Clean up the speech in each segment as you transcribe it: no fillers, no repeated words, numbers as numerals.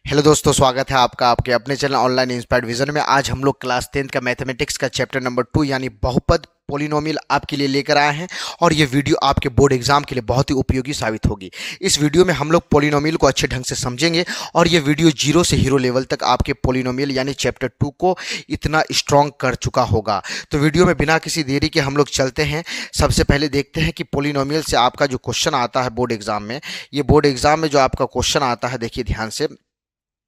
Hello दोस्तों, स्वागत है आपका आपके अपने चैनल ऑनलाइन इंस्पायर्ड विजन में। आज हम लोग क्लास 10th का मैथमेटिक्स का चैप्टर नंबर 2 यानी बहुपद पोलिनोमियल आपके लिए लेकर आए हैं। और ये वीडियो आपके बोर्ड एग्जाम के लिए बहुत ही उपयोगी साबित होगी। इस वीडियो में हम लोग पोलिनोमियल को अच्छे ढंग से समझेंगे और ये वीडियो जीरो से हीरो लेवल तक आपके पोलिनोमियल यानी चैप्टर 2 को इतना स्ट्रॉन्ग कर चुका होगा। तो वीडियो में बिना किसी देरी के हम लोग चलते हैं। सबसे पहले देखते हैं कि पोलिनोमियल से आपका जो क्वेश्चन आता है बोर्ड एग्जाम में, ये बोर्ड एग्जाम में जो आपका क्वेश्चन आता है, देखिए ध्यान से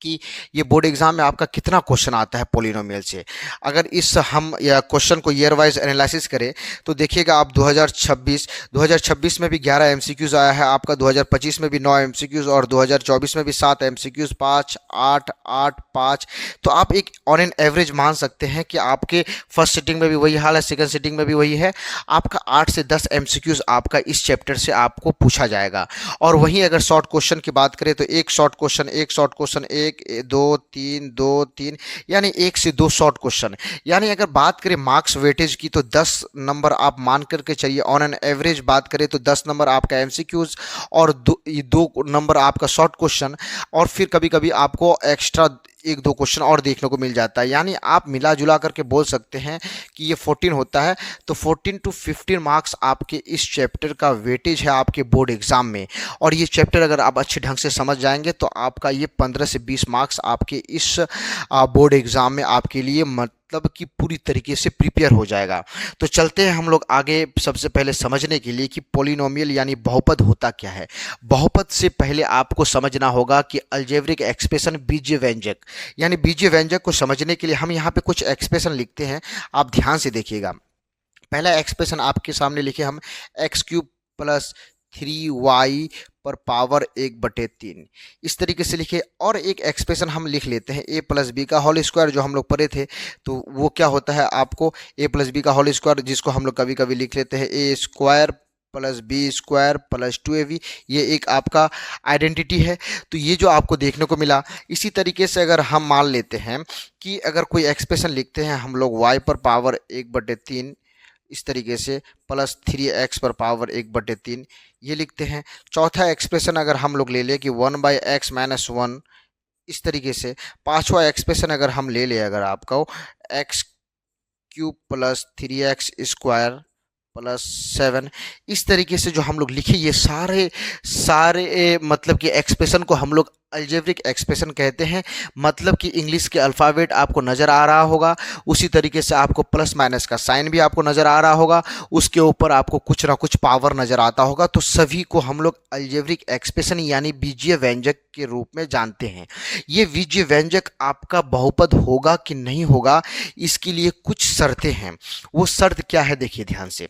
कि ये बोर्ड एग्जाम में आपका कितना क्वेश्चन आता है पोलिनोमियल से। अगर इस हम या क्वेश्चन को ईयर वाइज एनालिसिस करें तो देखिएगा आप 2026 में भी 11 एमसीक्यूज आया है आपका, 2025 में भी 9 एमसीक्यूज और 2024 में भी 7 एमसीक्यूज, 5 8 8 5। तो आप एक ऑन एन एवरेज मान सकते हैं कि आपके फर्स्ट सिटिंग में भी वही हाल है, सेकंड सिटिंग में भी वही है। आपका 8 से 10 एमसीक्यूज आपका इस चैप्टर से आपको पूछा जाएगा। और वहीं अगर शॉर्ट क्वेश्चन की बात करें तो एक शॉर्ट क्वेश्चन एक दो तीन यानी एक से दो शॉर्ट क्वेश्चन। यानी अगर बात करें मार्क्स वेटेज की तो 10 नंबर आप मान करके चाहिए। ऑन एन एवरेज बात करें तो 10 नंबर आपका एमसीक्यूज और दो नंबर आपका शॉर्ट क्वेश्चन, और फिर कभी कभी आपको एक्स्ट्रा एक दो क्वेश्चन और देखने को मिल जाता है। यानी आप मिला जुला करके बोल सकते हैं कि ये 14 होता है। तो 14 to 15 मार्क्स आपके इस चैप्टर का वेटेज है आपके बोर्ड एग्जाम में। और ये चैप्टर अगर आप अच्छे ढंग से समझ जाएंगे तो आपका ये 15 से 20 मार्क्स आपके इस बोर्ड एग्जाम में आपके लिए मतलब कि पूरी तरीके से प्रिपेयर हो जाएगा। तो चलते हैं हम लोग आगे। सबसे पहले समझने के लिए कि पोलिनोमियल यानी बहुपद होता क्या है। बहुपद से पहले आपको समझना होगा कि अलजेब्रिक एक्सप्रेशन बीजीय व्यंजक, यानी बीजीय व्यंजक को समझने के लिए हम यहाँ पे कुछ एक्सप्रेशन लिखते हैं, आप ध्यान से देखिएगा। पहला एक्सप्रेशन आपके सामने लिखे हम, एक्स क्यूब प्लस 3y पर पावर 1/3, इस तरीके से लिखे। और एक एक्सप्रेशन हम लिख लेते हैं a प्लस बी का होल स्क्वायर, जो हम लोग पढ़े थे। तो वो क्या होता है आपको, a प्लस बी का होल स्क्वायर, जिसको हम लोग कभी कभी लिख लेते हैं a square plus B square plus 2ab। ये एक आपका आइडेंटिटी है। तो ये जो आपको देखने को मिला, इसी तरीके से अगर हम मान लेते हैं कि अगर कोई एक्सप्रेशन लिखते हैं हम लोग y पर पावर 1/3 इस तरीके से, प्लस 3x पर पावर 1/3 ये लिखते हैं। चौथा एक्सप्रेशन अगर हम लोग ले लें कि 1/x-1 इस तरीके से। पांचवा एक्सप्रेशन अगर हम ले लें, अगर आपको x cube plus 3x square plus 7 इस तरीके से जो हम लोग लिखे, ये सारे मतलब कि एक्सप्रेशन को हम लोग अलजेब्रिक एक्सप्रेशन कहते हैं। मतलब कि इंग्लिश के अल्फ़ाबेट आपको नज़र आ रहा होगा, उसी तरीके से आपको प्लस माइनस का साइन भी आपको नज़र आ रहा होगा, उसके ऊपर आपको कुछ ना कुछ पावर नज़र आता होगा। तो सभी को हम लोग अलजेब्रिक एक्सप्रेशन यानी बीजीय व्यंजक के रूप में जानते हैं। ये बीजीय व्यंजक आपका बहुपद होगा कि नहीं होगा, इसके लिए कुछ शर्तें हैं। वो शर्त क्या है, देखिए ध्यान से।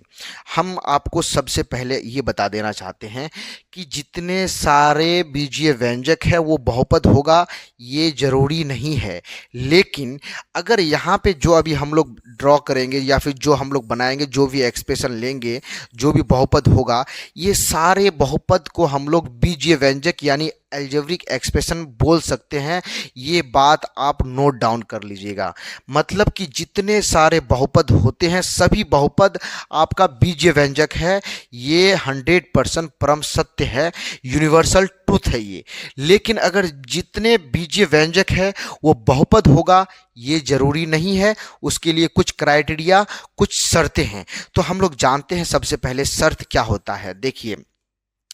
हम आपको सबसे पहले ये बता देना चाहते हैं कि जितने सारे बीजीय व्यंजक है वो बहुपद होगा ये जरूरी नहीं है। लेकिन अगर यहाँ पे जो अभी हम लोग ड्रॉ करेंगे या फिर जो हम लोग बनाएंगे, जो भी एक्सप्रेशन लेंगे, जो भी बहुपद होगा, ये सारे बहुपद को हम लोग बीजीय व्यंजक यानी अलजेब्रिक एक्सप्रेशन बोल सकते हैं। ये बात आप नोट डाउन कर लीजिएगा। मतलब कि जितने सारे बहुपद होते हैं सभी बहुपद आपका बीजीय व्यंजक है। ये 100% परम सत्य है, यूनिवर्सल ट्रूथ है ये। लेकिन अगर जितने बीजीय व्यंजक है वो बहुपद होगा ये जरूरी नहीं है, उसके लिए कुछ क्राइटेरिया, कुछ शर्तें हैं। तो हम लोग जानते हैं सबसे पहले शर्त क्या होता है। देखिए,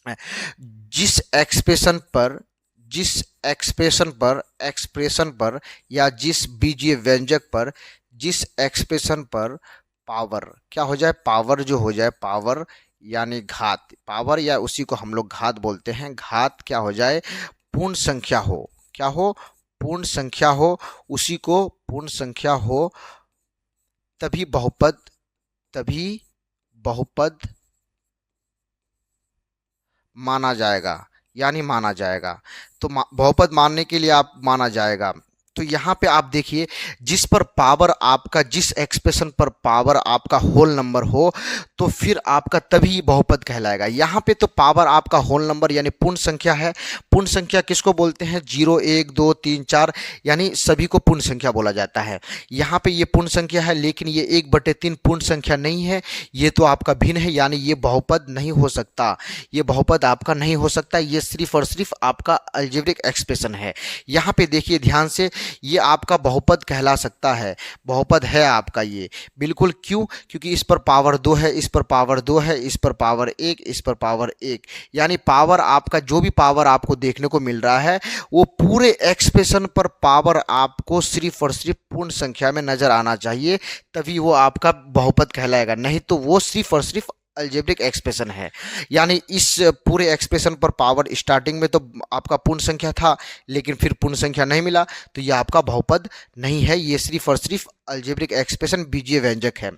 जिस एक्सप्रेशन पर या जिस बीजीय व्यंजक पर, जिस एक्सप्रेशन पर पावर क्या हो जाए, पावर जो हो जाए, पावर यानी घात, पावर या उसी को हम लोग घात बोलते हैं, घात क्या हो जाए, पूर्ण संख्या हो। क्या हो, पूर्ण संख्या हो, उसी को पूर्ण संख्या हो, तभी बहुपद माना जाएगा, यानी माना जाएगा। तो बहुपद मानने के लिए आप माना जाएगा, तो यहाँ पे आप देखिए, जिस पर पावर आपका, जिस एक्सप्रेशन पर पावर आपका होल नंबर हो, तो फिर आपका तभी बहुपद कहलाएगा। यहाँ पे तो पावर आपका होल नंबर यानी पूर्ण संख्या है। पूर्ण संख्या किसको बोलते हैं? 0 1 2 3 4 यानी सभी को पूर्ण संख्या बोला जाता है। यहाँ पे ये पूर्ण संख्या है, लेकिन ये 1/3 पूर्ण संख्या नहीं है, ये तो आपका भिन्न है, यानी ये बहुपद नहीं हो सकता। ये बहुपद आपका नहीं हो सकता, ये सिर्फ और सिर्फ आपका अलजेब्रिक एक्सप्रेशन है। यहाँ पे देखिए ध्यान से, ये आपका बहुपद कहला सकता है, बहुपद है आपका ये बिल्कुल। क्यों? क्योंकि इस पर पावर 2 है, इस पर पावर 2 है, इस पर पावर 1, इस पर पावर 1, यानी पावर आपका, जो भी पावर आपको देखने को मिल रहा है वो पूरे एक्सप्रेशन पर पावर आपको सिर्फ और सिर्फ पूर्ण संख्या में नजर आना चाहिए, तभी वो आपका बहुपद कहलाएगा, नहीं तो वो सिर्फ और सिर्फ अलजेब्रिक एक्सप्रेशन है। यानी इस पूरे एक्सप्रेशन पर पावर स्टार्टिंग में तो आपका पूर्ण संख्या था, लेकिन फिर पूर्ण संख्या नहीं मिला, तो यह आपका बहुपद नहीं है, ये सिर्फ और सिर्फ अलजेब्रिक एक्सप्रेशन बीजीय व्यंजक है,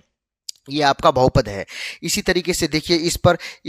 ये आपका बहुपद है। इसी तरीके से देखिए, इस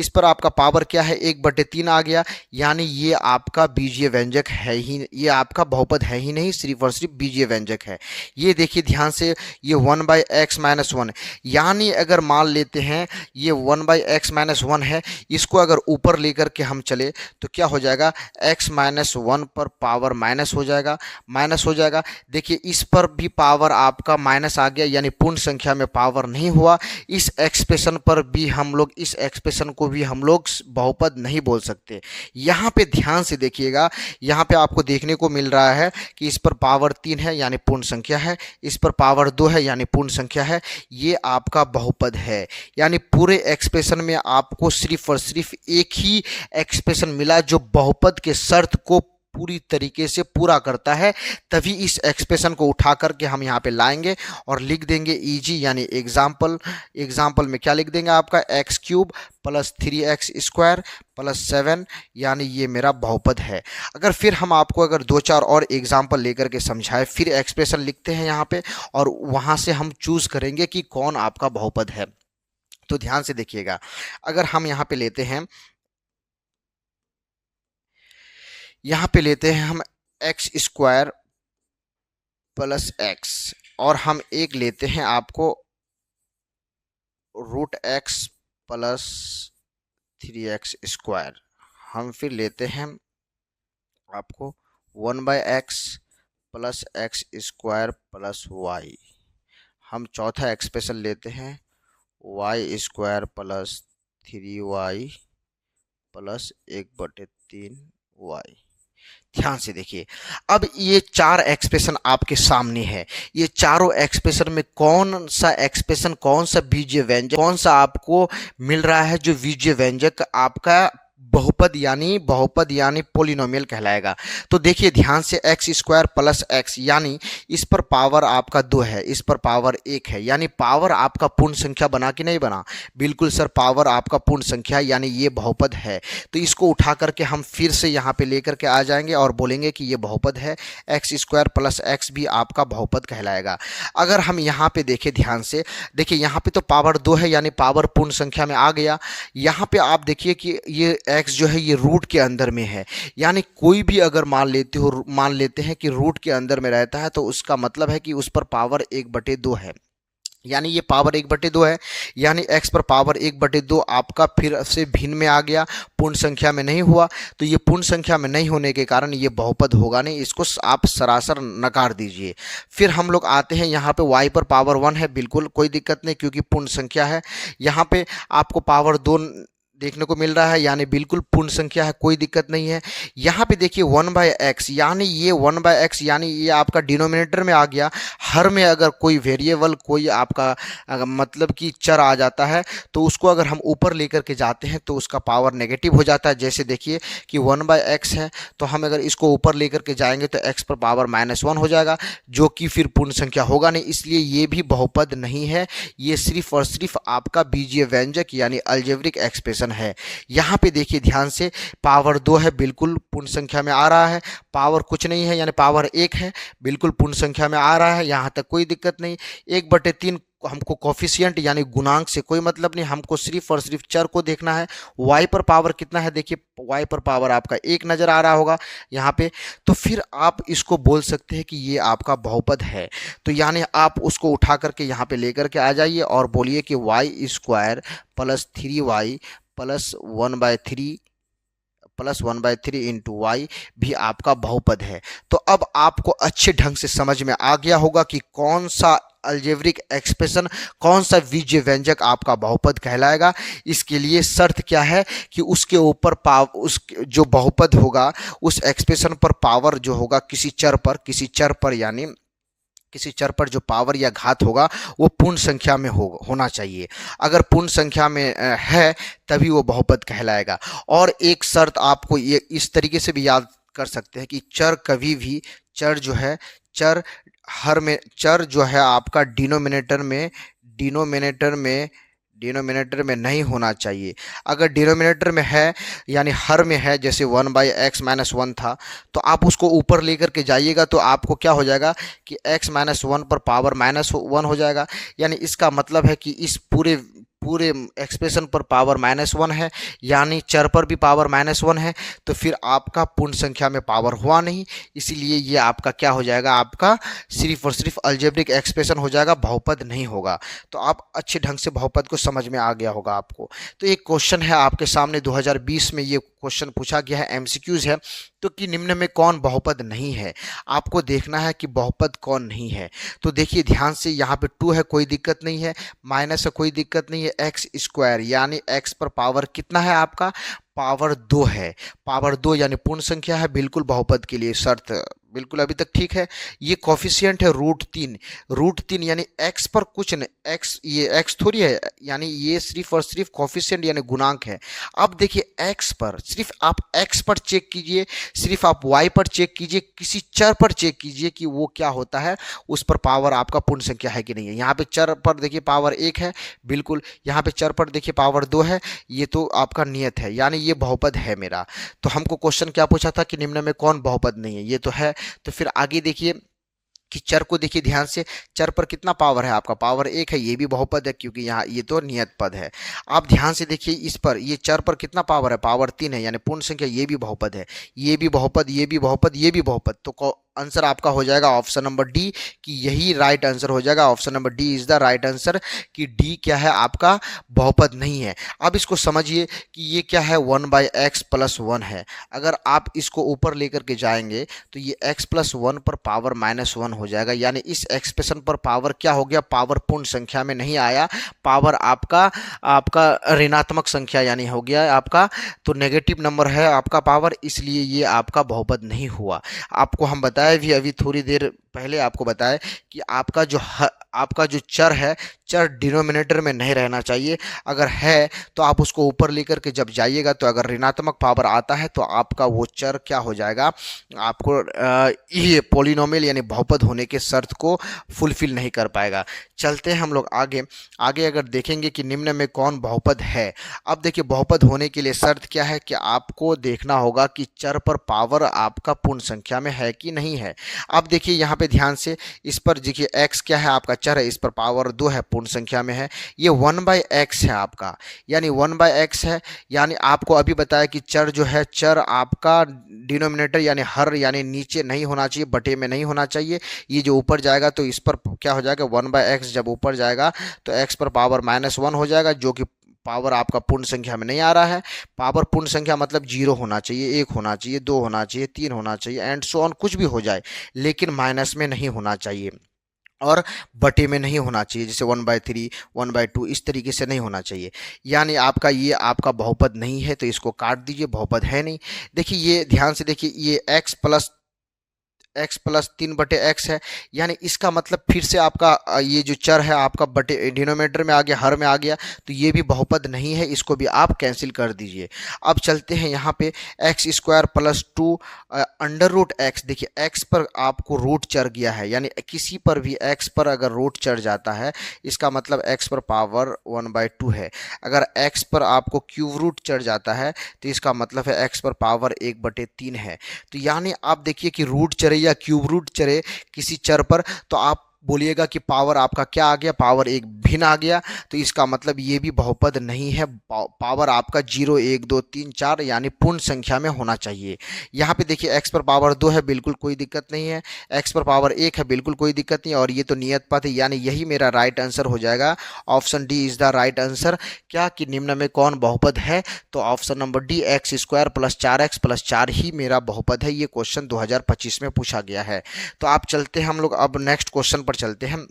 पर आपका पावर क्या है? 1/3 आ गया, यानी ये आपका बीजीय व्यंजक है ही, ये आपका बहुपद है ही नहीं, सिर्फ और सिर्फ बीजीय व्यंजक है। ये देखिए ध्यान से, ये 1/x-1, यानी अगर मान लेते हैं ये 1/x-1 है, इसको अगर ऊपर लेकर के हम चले तो क्या हो जाएगा? x-1 पर पावर माइनस हो जाएगा, माइनस हो जाएगा। देखिए इस पर भी पावर आपका माइनस आ गया, यानी पूर्ण संख्या में पावर नहीं हुआ। इस एक्सप्रेशन पर भी हम लोग, इस एक्सप्रेशन को भी हम लोग बहुपद नहीं बोल सकते। यहाँ पे ध्यान से देखिएगा, यहाँ पे आपको देखने को मिल रहा है कि इस पर पावर 3 है यानी पूर्ण संख्या है, इस पर पावर 2 है यानी पूर्ण संख्या है, ये आपका बहुपद है। यानी पूरे एक्सप्रेशन में आपको सिर्फ और सिर्फ एक ही एक्सप्रेशन मिला जो बहुपद के शर्त को पूरी तरीके से पूरा करता है, तभी इस एक्सप्रेशन को उठा करके हम यहाँ पे लाएंगे और लिख देंगे ईजी, यानी एग्जाम्पल। एग्जाम्पल में क्या लिख देंगे? आपका x³ + 3x² + 7, यानी ये मेरा बहुपद है। अगर फिर हम आपको अगर 2-4 और एग्जाम्पल लेकर के समझाएं, फिर एक्सप्रेशन लिखते हैं यहाँ पे, और वहाँ से हम चूज करेंगे कि कौन आपका बहुपद है। तो ध्यान से देखिएगा, अगर हम यहाँ पे लेते हैं, यहाँ पे लेते हैं हम x² + x, और हम एक लेते हैं आपको √x + 3x²। हम फिर लेते हैं आपको 1/x + x² + y। हम चौथा एक्सप्रेशन लेते हैं y² + 3y + 1/3y। ध्यान से देखिए, अब ये 4 एक्सप्रेशन आपके सामने है। ये चारों एक्सप्रेशन में कौन सा एक्सप्रेशन, कौन सा बीजीय व्यंजक, कौन सा आपको मिल रहा है जो बीजीय व्यंजक आपका बहुपद यानी पोलिनोमियल कहलाएगा? तो देखिए ध्यान से, x² + x, यानी इस पर पावर आपका 2 है, इस पर पावर 1 है, यानी पावर आपका पूर्ण संख्या बना कि नहीं बना? बिल्कुल सर, पावर आपका पूर्ण संख्या, यानी ये बहुपद है। तो इसको उठा करके हम फिर से यहाँ पे लेकर के आ जाएंगे और बोलेंगे कि ये बहुपद है, x² + x भी आपका बहुपद कहलाएगा। अगर हम यहाँ पे देखें ध्यान से, देखिए यहाँ पे तो पावर 2 है, यानी पावर पूर्ण संख्या में आ गया। यहाँ पे आप देखिए कि ये x जो है ये रूट के अंदर में है, यानी कोई भी अगर मान लेते हैं कि रूट के अंदर में रहता है, तो उसका मतलब है कि उस पर पावर 1/2 है, यानी ये पावर 1/2 है, यानी x पर पावर 1/2 आपका फिर से भिन्न में आ गया, पूर्ण संख्या में नहीं हुआ। तो ये पूर्ण संख्या में नहीं होने के कारण ये बहुपद होगा नहीं, इसको आप सरासर नकार दीजिए। फिर हम लोग आते हैं यहाँ पे y पर पावर 1 है, बिल्कुल कोई दिक्कत नहीं, क्योंकि पूर्ण संख्या है। यहाँ पे आपको पावर 2 देखने को मिल रहा है, यानी बिल्कुल पूर्ण संख्या है, कोई दिक्कत नहीं है। यहाँ पे देखिए 1/x, यानी ये 1/x, यानी ये आपका डिनोमिनेटर में आ गया। हर में अगर कोई वेरिएबल, कोई आपका मतलब कि चर आ जाता है, तो उसको अगर हम ऊपर लेकर के जाते हैं तो उसका पावर नेगेटिव हो जाता है। जैसे देखिए कि 1/x है, तो हम अगर इसको ऊपर लेकर के जाएंगे तो x पर पावर -1 हो जाएगा, जो कि फिर पूर्ण संख्या होगा नहीं, इसलिए ये भी बहुपद नहीं है, ये सिर्फ और सिर्फ आपका बीजीय व्यंजक यानी अलजेब्रिक एक्सप्रेशन है। यहाँ पे देखिए ध्यान से, पावर 2 है, बिल्कुल पूर्ण संख्या में आ रहा है, पावर कुछ नहीं है यानी पावर 1 है, बिल्कुल पूर्ण संख्या में आ रहा है, यहाँ तक कोई दिक्कत नहीं। 1/3 हमको कोफिशिएंट यानी गुणांक से कोई मतलब नहीं, हमको सिर्फ और सिर्फ चर को देखना है। y पर पावर कितना है, देखिए y पर पावर आपका 1 नज़र आ रहा होगा यहाँ पे, तो फिर आप इसको बोल सकते हैं कि ये आपका बहुपद है। तो यानी आप उसको उठा करके यहाँ पे लेकर के आ जाइए और बोलिए कि y² plus 3y plus 1/3 into Y भी आपका बहुपद है। तो अब आपको अच्छे ढंग से समझ में आ गया होगा कि कौन सा अलजेब्रिक एक्सप्रेशन, कौन सा बीजीय व्यंजक आपका बहुपद कहलाएगा। इसके लिए शर्त क्या है कि उसके ऊपर उस जो बहुपद होगा उस एक्सप्रेशन पर पावर जो होगा किसी चर पर यानी किसी चर पर जो पावर या घात होगा वो पूर्ण संख्या में होना चाहिए। अगर पूर्ण संख्या में है तभी वो बहुपद कहलाएगा। और एक शर्त आपको ये इस तरीके से भी याद कर सकते हैं कि चर कभी भी चर जो है आपका डिनोमिनेटर में नहीं होना चाहिए। अगर डिनोमिनेटर में है यानी हर में है, जैसे 1/x-1 था, तो आप उसको ऊपर लेकर के जाइएगा तो आपको क्या हो जाएगा कि x-1 पर पावर -1 हो जाएगा। यानी इसका मतलब है कि इस पूरे एक्सप्रेशन पर पावर -1 है, यानी चर पर भी पावर -1 है, तो फिर आपका पूर्ण संख्या में पावर हुआ नहीं, इसीलिए ये आपका क्या हो जाएगा, आपका सिर्फ और सिर्फ अलजेब्रिक एक्सप्रेशन हो जाएगा, बहुपद नहीं होगा। तो आप अच्छे ढंग से बहुपद को समझ में आ गया होगा आपको। तो एक क्वेश्चन है आपके सामने, 2020 में ये क्वेश्चन पूछा गया है, एमसीक्यूज है, तो कि निम्न में कौन बहुपद नहीं है। आपको देखना है कि बहुपद कौन नहीं है। तो देखिए ध्यान से, यहाँ पे 2 है, कोई दिक्कत नहीं है, माइनस है, कोई दिक्कत नहीं है, x² यानी x पर पावर कितना है आपका, पावर 2 है। पावर 2 यानी पूर्ण संख्या है, बिल्कुल बहुपद के लिए शर्त बिल्कुल अभी तक ठीक है। ये कोफिशिएंट है √3 यानी x पर कुछ नहीं, ये x थोड़ी है, यानी ये सिर्फ और सिर्फ कोफिशिएंट यानी गुणांक है। अब देखिए x पर सिर्फ आप x पर चेक कीजिए, सिर्फ आप y पर चेक कीजिए, किसी चर पर चेक कीजिए कि वो क्या होता है, उस पर पावर आपका पूर्ण संख्या है कि नहीं है। यहाँ पे चर पर देखिए पावर 1 है, बिल्कुल। यहाँ पे चर पर देखिए पावर 2 है, ये तो आपका नियत है, यानी ये बहुपद है मेरा। तो हमको क्वेश्चन क्या पूछा था कि निम्न में कौन बहुपद नहीं है, ये तो है। तो फिर आगे देखिए कि चर को देखिए ध्यान से, चर पर कितना पावर है आपका, पावर 1 है, ये भी बहुपद है क्योंकि यहाँ ये तो नियत पद है। आप ध्यान से देखिए इस पर, ये चर पर कितना पावर है, पावर 3 है, यानी पूर्ण संख्या, ये भी बहुपद है, ये भी बहुपद, ये भी बहुपद, ये भी बहुपद। तो आंसर आपका हो जाएगा ऑप्शन नंबर डी, कि यही राइट आंसर हो जाएगा। Option number D is the right answer, कि डी क्या है आपका, बहुपद नहीं है। अब इसको समझिए कि ये क्या है, 1/x+1 है। अगर आप इसको ऊपर लेकर के जाएंगे तो ये x+1 पर पावर -1 हो जाएगा, यानी इस एक्सप्रेशन पर पावर क्या हो गया, पावर पूर्ण संख्या में नहीं आया, पावर आपका ऋणात्मक संख्या यानी हो गया आपका, तो नेगेटिव नंबर है आपका पावर, इसलिए ये आपका बहुपद नहीं हुआ। आपको हम बताया भी अभी थोड़ी देर पहले आपको बताया कि आपका जो चर है, चर डिनोमिनेटर में नहीं रहना चाहिए। अगर है तो आप उसको ऊपर लेकर के जब जाइएगा तो अगर ऋणात्मक पावर आता है तो आपका वो चर क्या हो जाएगा, आपको ये पॉलिनोमियल यानी बहुपद होने के शर्त को फुलफिल नहीं कर पाएगा। चलते हैं हम लोग आगे अगर देखेंगे कि निम्न में कौन बहुपद है। अब देखिए बहुपद होने के लिए शर्त क्या है कि आपको देखना होगा कि चर पर पावर आपका पूर्ण संख्या में है कि नहीं है। अब देखिए यहाँ पे ध्यान से, इस पर देखिए x क्या है आपका, चर है, इस पर पावर 2 है, पूर्ण संख्या में है, ये 1/x है आपका, यानी 1/x है। यानी आपको अभी बताया कि चर जो है, चर आपका डिनोमिनेटर यानी हर यानी नीचे नहीं होना चाहिए, बटे में नहीं होना चाहिए। ये जो ऊपर जाएगा तो इस पर क्या हो जाएगा, 1/x जब ऊपर जाएगा तो x पर पावर -1 हो जाएगा, जो कि पावर आपका पूर्ण संख्या में नहीं आ रहा है। पावर पूर्ण संख्या मतलब 0 होना चाहिए, 1 होना चाहिए, 2 होना चाहिए, 3 होना चाहिए, एंड सो ऑन, कुछ भी हो जाए, लेकिन माइनस में नहीं होना चाहिए और बटे में नहीं होना चाहिए, जैसे 1/3, 1/2 इस तरीके से नहीं होना चाहिए। यानी आपका ये आपका बहुपद नहीं है, तो इसको काट दीजिए, बहुपद है नहीं। देखिए ये ध्यान से देखिए, ये x+3/x है, यानी इसका मतलब फिर से आपका ये जो चर है आपका बटे डिनोमिनेटर में आ गया, हर में आ गया, तो ये भी बहुपद नहीं है, इसको भी आप कैंसिल कर दीजिए। अब चलते हैं यहाँ पे x² + 2 √x। देखिए x पर आपको रूट चढ़ गया है, यानी किसी पर भी x पर अगर रूट चढ़ जाता है, इसका मतलब x पर पावर 1/2 है। अगर x पर आपको क्यूब रूट चढ़ जाता है तो इसका मतलब है x पर पावर 1/3 है। तो यानी आप देखिए कि रूट चढ़े या क्यूब रूट चढ़े किसी चर पर, तो आप बोलिएगा कि पावर आपका क्या आ गया, पावर एक भिन्न आ गया, तो इसका मतलब ये भी बहुपद नहीं है। पावर आपका 0 1 2 3 4 यानी पूर्ण संख्या में होना चाहिए। यहाँ पे देखिए x पर पावर 2 है, बिल्कुल कोई दिक्कत नहीं है। x पर पावर 1 है, बिल्कुल कोई दिक्कत नहीं है। और ये तो नियत पद है, यानी यही मेरा राइट आंसर हो जाएगा। Option D is the right answer. क्या कि निम्न में कौन बहुपद है, तो option number D x square plus 4x plus 4 ही मेरा बहुपद है। ये क्वेश्चन 2025 में पूछा गया है। तो आप चलते हैं हम लोग अब नेक्स्ट क्वेश्चन पर चलते हैं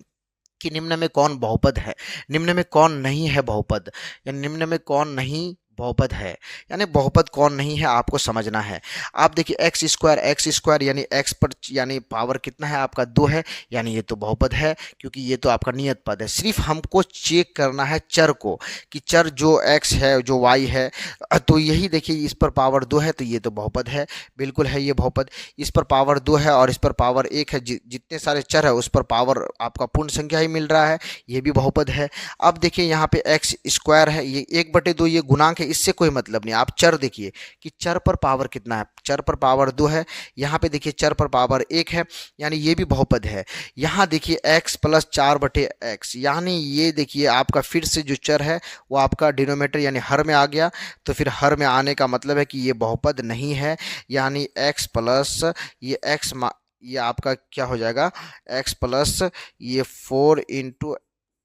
कि निम्न में कौन बहुपद है, निम्न में कौन नहीं है बहुपद, या निम्न में कौन नहीं बहुपद है, यानी बहुपद कौन नहीं है आपको समझना है। आप देखिए एक्स स्क्वायर यानी एक्स पर यानी पावर कितना है आपका 2 है, यानी ये तो बहुपद है क्योंकि ये तो आपका नियत पद है। सिर्फ हमको चेक करना है चर को कि चर जो एक्स है जो वाई है, तो यही देखिए इस पर पावर 2 है तो ये तो बहुपद है, बिल्कुल है ये बहुपद। इस पर पावर 2 है और इस पर पावर 1 है, जितने सारे चर है उस पर पावर आपका पूर्ण संख्या ही मिल रहा है, ये भी बहुपद है। अब देखिए यहाँ पे एक्स स्क्वायर है, ये 1/2 ये गुणांक है, इससे कोई मतलब नहीं। आप चर देखिए कि चर पर पावर कितना है, चर पर पावर 2 है, यहाँ पे देखिए चर पर पावर 1 है, यानी ये भी बहुपद है। यहाँ देखिए x प्लस 4/x, यानी ये देखिए आपका फिर से जो चर है वो आपका डिनोमिनेटर यानी हर में आ गया, तो फिर हर में आने का मतलब है कि ये बहुपद नहीं है। यानी x प्लस ये आपका क्या हो जाएगा, x प्लस ये 4 इंटू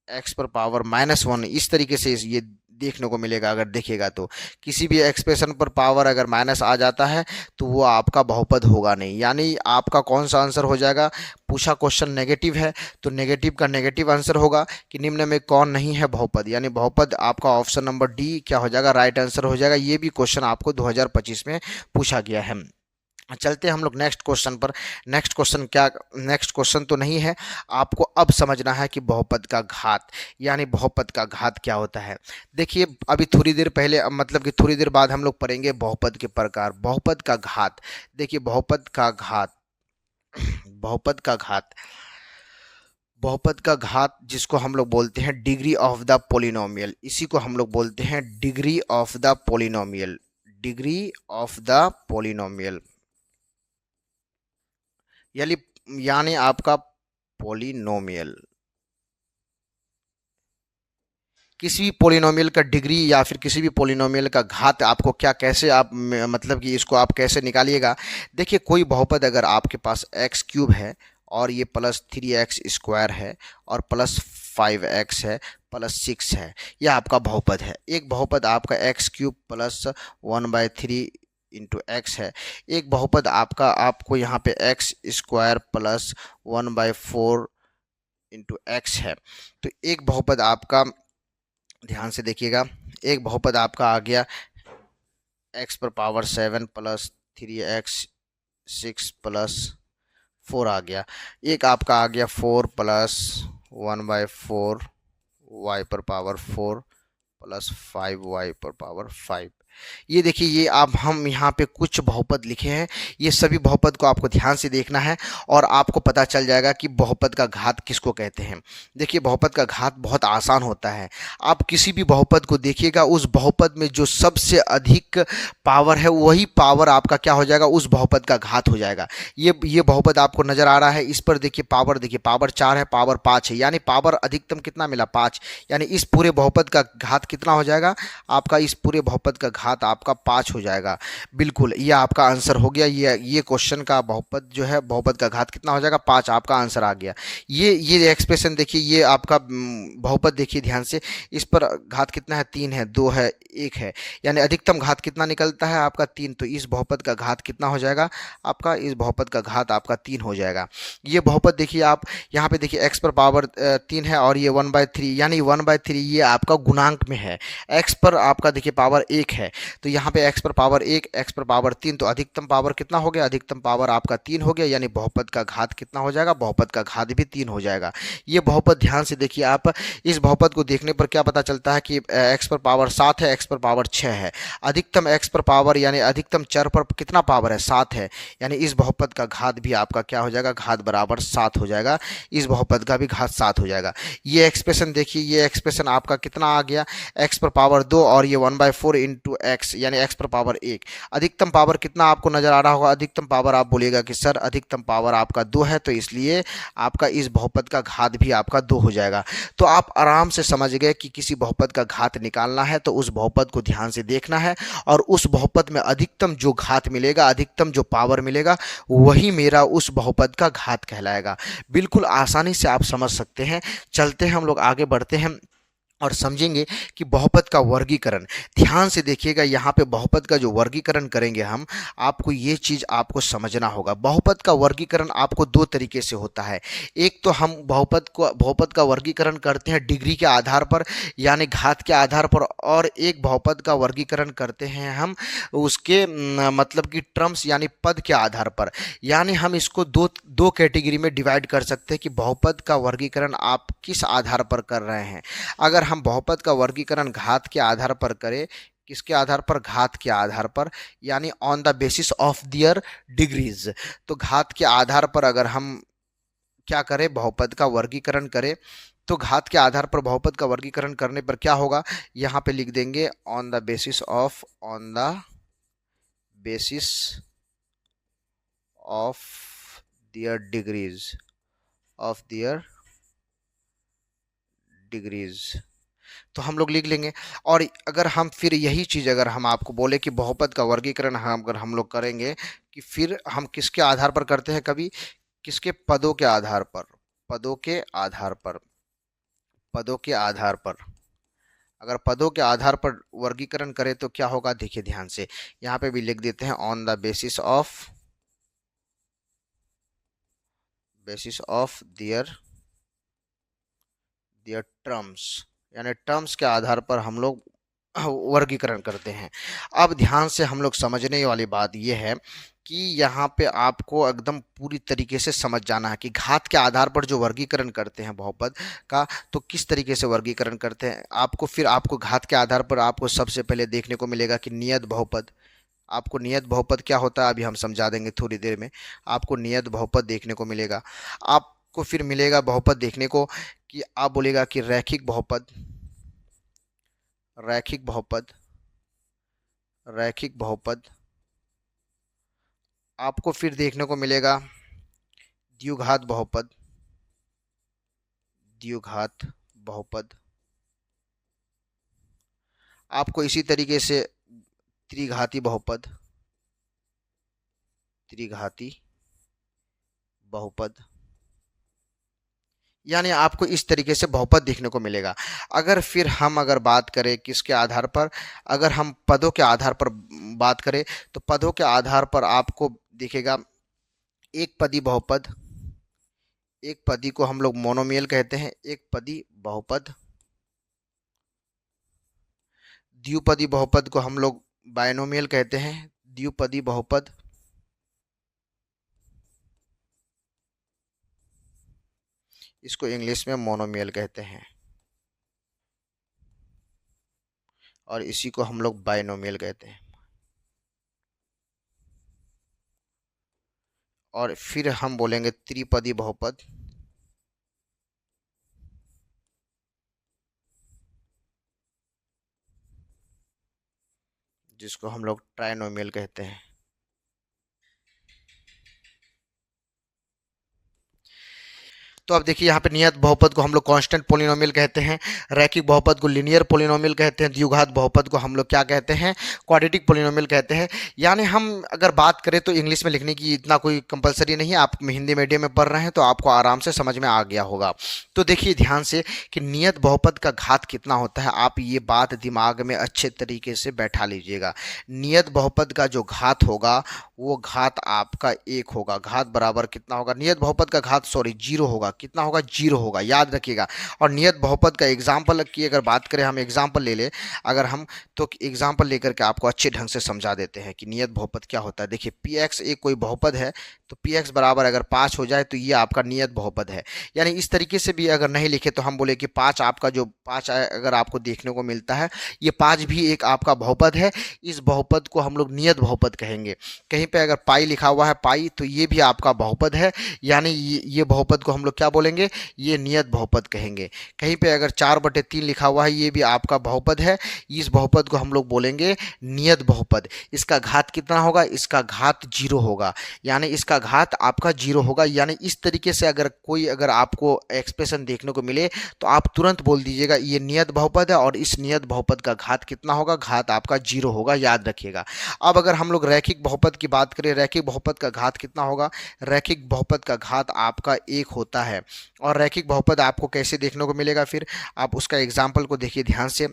एक्स पर पावर -1, इस तरीके से ये देखने को मिलेगा। अगर देखिएगा तो किसी भी एक्सप्रेशन पर पावर अगर माइनस आ जाता है तो वो आपका बहुपद होगा नहीं। यानी आपका कौन सा आंसर हो जाएगा, पूछा क्वेश्चन नेगेटिव है तो नेगेटिव का नेगेटिव आंसर होगा कि निम्न में कौन नहीं है बहुपद, यानी बहुपद आपका ऑप्शन नंबर डी क्या हो जाएगा, राइट आंसर हो जाएगा। ये भी क्वेश्चन आपको 2025 में पूछा गया है। चलते हैं हम लोग नेक्स्ट क्वेश्चन पर। नेक्स्ट क्वेश्चन तो नहीं है, आपको अब समझना है कि बहुपद का घात, यानी बहुपद का घात क्या होता है। देखिए अभी थोड़ी देर पहले मतलब कि थोड़ी देर बाद हम लोग पढ़ेंगे बहुपद के प्रकार। बहुपद का घात, देखिए बहुपद का घात बहुपद का घात जिसको हम लोग बोलते हैं डिग्री ऑफ द पोलिनोमियल, इसी को हम लोग बोलते हैं degree of the polynomial, degree of the polynomial, यानी आपका पोलिनोमियल। किसी भी पोलिनोमियल का डिग्री या फिर किसी भी पोलिनोमियल का घात आपको क्या कैसे आप मतलब कि इसको आप कैसे निकालिएगा। देखिए कोई बहुपद अगर आपके पास एक्स क्यूब है और ये प्लस 3x स्क्वायर है और प्लस 5x है प्लस 6 है, यह आपका बहुपद है। एक बहुपद आपका x cube plus 1/3 into x है। एक बहुपद आपका आपको यहाँ पे x square plus 1/4 into x है। तो एक बहुपद आपका ध्यान से देखिएगा, एक बहुपद आपका आ गया x पर पावर 7 प्लस 3x 6 प्लस 4 आ गया। एक आपका आ गया 4 प्लस 1/4 y पर पावर 4 प्लस 5y पर पावर 5। ये देखिए ये आप हम यहाँ पे कुछ बहुपद लिखे हैं, ये सभी बहुपद को आपको ध्यान से देखना है और आपको पता चल जाएगा कि बहुपद का घात किसको कहते हैं। देखिए बहुपद का घात बहुत आसान होता है। आप किसी भी बहुपद को देखिएगा, उस बहुपद में जो सबसे अधिक पावर है वही पावर आपका क्या हो जाएगा, उस बहुपद का घात हो जाएगा। ये बहुपद आपको नज़र आ रहा है, इस पर देखिए पावर 4 है, पावर 5 है, यानी पावर अधिकतम कितना मिला 5, यानी इस पूरे बहुपद का घात कितना हो जाएगा आपका, इस पूरे बहुपद का घात आपका 5 हो जाएगा। बिल्कुल ये आपका आंसर हो गया। ये क्वेश्चन का बहुपद जो है, बहुपद का घात कितना हो जाएगा 5, आपका आंसर आ गया। ये एक्सप्रेशन देखिए, ये आपका बहुपद देखिए ध्यान से, इस पर घात कितना है 3 है, 2 है, 1 है, यानी अधिकतम घात कितना निकलता है आपका 3। तो इस बहुपद का घात कितना हो जाएगा आपका, इस बहुपद का घात आपका 3 हो जाएगा। ये बहुपद देखिए आप यहाँ पे देखिए x पर पावर 3 है और ये 1/3, यानी 1/3 ये आपका गुणांक में है। x पर आपका देखिए पावर 1 है, तो यहाँ पे x पर पावर 1, x पर पावर 3, तो अधिकतम पावर कितना हो गया, अधिकतम पावर आपका 3 हो गया, यानी बहुपद का घात कितना हो जाएगा, बहुपद का घात भी 3 हो जाएगा। ये बहुपद ध्यान से देखिए आप, इस बहुपद को देखने पर क्या पता चलता है कि x पर पावर 7 है, x पर पावर 6 है, अधिकतम x पर पावर यानी अधिकतम चर पर कितना पावर है 7 है, यानी इस बहुपद का घात भी आपका क्या हो जाएगा, घात बराबर 7 हो जाएगा, इस बहुपद का भी घात 7 हो जाएगा। ये एक्सप्रेशन देखिए, ये एक्सप्रेशन आपका कितना आ गया, x पर पावर 2 और ये 1/4 इंटू x यानी x पर पावर 1। अधिकतम पावर कितना आपको नजर आ रहा होगा? अधिकतम पावर आप बोलिएगा कि सर अधिकतम पावर आपका 2 है, तो इसलिए आपका इस बहुपद का घात भी आपका 2 हो जाएगा। तो आप आराम से समझ गए कि किसी बहुपद का घात निकालना है तो उस बहुपद को ध्यान से देखना है, और उस बहुपद में अधिकतम जो घात मिलेगा, अधिकतम जो पावर मिलेगा, वही मेरा उस बहुपद का घात कहलाएगा। बिल्कुल आसानी से आप समझ सकते हैं। चलते हैं हम लोग आगे बढ़ते हैं और समझेंगे कि बहुपद का वर्गीकरण। ध्यान से देखिएगा, यहाँ पे बहुपद का जो वर्गीकरण करेंगे हम, आपको ये चीज़ आपको समझना होगा। बहुपद का वर्गीकरण आपको दो तरीके से होता है। एक तो हम बहुपद का वर्गीकरण करते हैं डिग्री के आधार पर, यानी घात के आधार पर, और एक बहुपद का वर्गीकरण करते हैं हम उसके मतलब कि टर्म्स यानी पद के आधार पर। यानी हम इसको दो कैटेगरी में डिवाइड कर सकते हैं कि बहुपद का वर्गीकरण आप किस आधार पर कर रहे हैं। अगर हम बहुपद का वर्गीकरण घात के आधार पर करें, किसके आधार पर? घात के आधार पर, यानी on the basis of their degrees. तो घात के आधार पर अगर हम क्या करें, बहुपद का वर्गीकरण करें, तो घात के आधार पर बहुपद का वर्गीकरण करने पर क्या होगा, यहाँ पे लिख देंगे on the basis of their degrees, तो हम लोग लिख लेंगे। और अगर हम फिर यही चीज़ अगर हम आपको बोले कि बहुपद का वर्गीकरण अगर हम लोग करेंगे, कि फिर हम किसके आधार पर करते हैं, कभी किसके? पदों के आधार पर। अगर पदों के आधार पर वर्गीकरण करें तो क्या होगा, देखिए ध्यान से, यहाँ पे भी लिख देते हैं on the basis of their terms, यानी टर्म्स के आधार पर हम लोग वर्गीकरण करते हैं। अब ध्यान से हम लोग समझने वाली बात यह है कि यहाँ पे आपको एकदम पूरी तरीके से समझ जाना है कि घात के आधार पर जो वर्गीकरण करते हैं बहुपद का, तो किस तरीके से वर्गीकरण करते हैं। आपको घात के आधार पर आपको सबसे पहले देखने को मिलेगा कि नियत बहुपद। आपको नियत बहुपद क्या होता है अभी हम समझा देंगे थोड़ी देर में। आपको नियत बहुपद देखने को मिलेगा। आपको फिर मिलेगा बहुपद देखने को कि आप बोलेगा कि रैखिक बहुपद। आपको फिर देखने को मिलेगा द्विघात बहुपद। आपको इसी तरीके से त्रिघाती बहुपद, यानी आपको इस तरीके से बहुपद देखने को मिलेगा। फिर हम बात करें किसके आधार पर, अगर हम पदों के आधार पर बात करें, तो पदों के आधार पर आपको दिखेगा एक पदी बहुपद। एक पदी को हम लोग मोनोमियल कहते हैं, एक पदी बहुपद। द्विपदी बहुपद को हम लोग बायनोमियल कहते हैं, द्विपदी बहुपद। इसको इंग्लिश में मोनोमियल कहते हैं, और इसी को हम लोग बायनोमियल कहते हैं। और फिर हम बोलेंगे त्रिपदी बहुपद, जिसको हम लोग ट्राइनोमियल कहते हैं। तो अब देखिए यहाँ पे नियत बहुपद को हम लोग कांस्टेंट पोलिनोमियल कहते हैं, रैखिक बहुपद को लीनियर पोलिनोमियल कहते हैं, द्विघात बहुपद को हम लोग क्या कहते हैं, क्वाड्रेटिक पोलिनोमियल कहते हैं। यानी हम अगर बात करें तो इंग्लिश में लिखने की इतना कोई कंपलसरी नहीं है। आप हिंदी मीडियम में पढ़ रहे हैं तो आपको आराम से समझ में आ गया होगा। तो देखिए ध्यान से कि नियत बहुपद का घात कितना होता है, आप ये बात दिमाग में अच्छे तरीके से बैठा लीजिएगा। नियत बहुपद का जो घात होगा वो घात आपका 1 होगा। घात बराबर कितना होगा, नियत बहुपद का घात 0 होगा। कितना होगा, 0 होगा, याद रखिएगा। और नियत बहुपद का एग्जाम्पल की अगर बात करें, हम एग्जाम्पल ले ले अगर हम, तो एग्जाम्पल लेकर के आपको अच्छे ढंग से समझा देते हैं कि नियत बहुपद क्या होता है। देखिए px एक कोई बहुपद है, तो px बराबर अगर 5 हो जाए तो ये आपका नियत बहुपद है। यानी इस तरीके से भी अगर नहीं लिखे तो हम बोले कि 5 आपका जो 5 अगर आपको देखने को मिलता है, ये 5 भी एक आपका बहुपद है। इस बहुपद को हम लोग नियत बहुपद कहेंगे। कहीं पे अगर पाई लिखा हुआ है पाई, तो ये भी आपका बहुपद है। यानी ये बहुपद को हम लोग क्या बोलेंगे, ये नियत बहुपद कहेंगे। कहीं पे अगर 4/3 लिखा हुआ है, ये भी आपका बहुपद है, इस बहुपद को हम लोग बोलेंगे नियत बहुपद। इसका घात कितना होगा? इसका घात 0 होगा, यानी इसका घात आपका 0 होगा। यानी इस तरीके से अगर आपको एक्सप्रेशन देखने को मिले तो आप तुरंत बोल दीजिएगा ये नियत बहुपद है और इस नियत बहुपद का घात कितना होगा? घात आपका 0 होगा, याद रखिएगा। अब अगर हम लोग रैखिक बहुपद की बात करें, रैखिक बहुपद का घात कितना होगा? रैखिक बहुपद का घात आपका 1 होता है। और रैखिक बहुपद आपको कैसे देखने को मिलेगा? फिर आप उसका एग्जाम्पल को देखिए ध्यान से।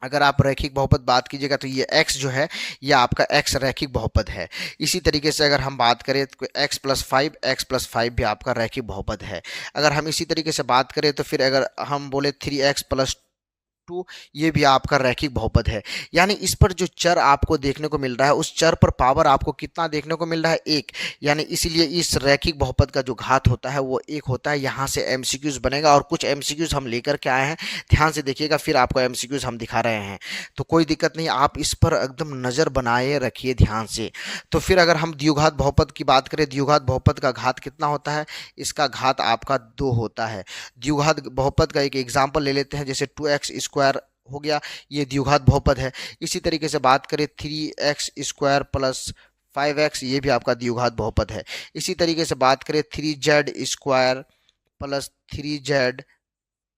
अगर आप रैखिक बहुपद बात कीजिएगा तो ये x जो है ये आपका x रैखिक बहुपद है। इसी तरीके से अगर हम बात करें तो x+5 भी आपका रैखिक बहुपद है। अगर हम इसी तरीके से बात करें तो फिर अगर हम बोले 3x+2, ये भी आपका रैखिक बहुपद है। यानी इस पर जो चर आपको देखने को मिल रहा है उस चर पर पावर आपको कितना देखने को मिल रहा है? 1। यानी इसीलिए इस रैखिक बहुपद का जो घात होता है वो 1 होता है। यहाँ से एमसीक्यूज बनेगा और कुछ एमसीक्यूज हम लेकर के आए हैं, ध्यान से देखिएगा, फिर आपको एमसीक्यूज हम दिखा रहे हैं, तो कोई दिक्कत नहीं, आप इस पर एकदम नज़र बनाए रखिए ध्यान से। तो फिर अगर हम द्विघात बहुपद की बात करें, द्विघात बहुपद का घात कितना होता है? इसका घात आपका 2 होता है। द्विघात बहुपद का एक एग्जाम्पल ले लेते हैं, जैसे 2x² हो गया, ये द्विघात बहुपद है। इसी तरीके से बात करें 3x² + 5x, ये भी आपका द्विघात बहुपद है। इसी तरीके से बात करें 3z² + 3z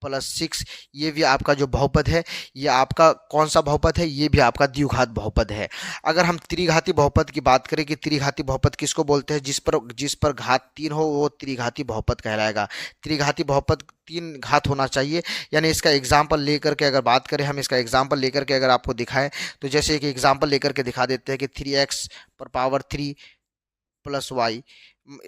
+ 6, ये भी आपका जो बहुपद है ये आपका कौन सा बहुपद है? ये भी आपका द्विघात बहुपद है। अगर हम त्रिघाती बहुपद की बात करें कि त्रिघाती बहुपद किसको बोलते हैं? जिस पर घात 3 हो वो त्रिघाती बहुपद कहलाएगा। त्रिघाती बहुपद 3 घात होना चाहिए। यानी इसका एग्जाम्पल लेकर के अगर बात करें, हम इसका एग्जाम्पल लेकर के अगर आपको दिखाएं तो जैसे एक एग्जाम्पल लेकर के दिखा देते हैं कि 3x³ + y,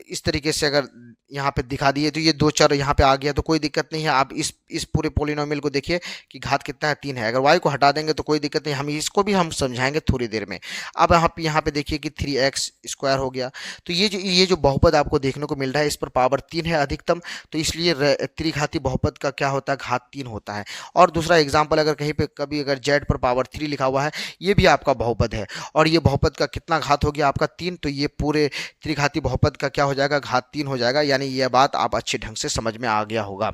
इस तरीके से अगर यहाँ पे दिखा दिए तो ये 2 चर यहाँ पे आ गया, तो कोई दिक्कत नहीं है। आप इस पूरे पोलिनोमियल को देखिए कि घात कितना है? 3 है। अगर y को हटा देंगे तो कोई दिक्कत नहीं, हम इसको भी हम समझाएंगे थोड़ी देर में। अब यहाँ पे देखिए कि 3x² हो गया, तो ये जो बहुपद आपको देखने को मिल रहा है इस पर पावर 3 है अधिकतम, तो इसलिए त्रिघाती बहुपद का क्या होता है? घात 3 होता है। और दूसरा एग्जाम्पल, अगर कहीं पे कभी अगर z पर पावर 3 लिखा हुआ है, ये भी आपका बहुपद है और ये बहुपद का कितना घात हो गया? आपका 3, तो ये पूरे त्रिघाती बहुपद का क्या हो जाएगा? घात 3 हो जाएगा। यानी यह बात आप अच्छे ढंग से समझ में आ गया होगा।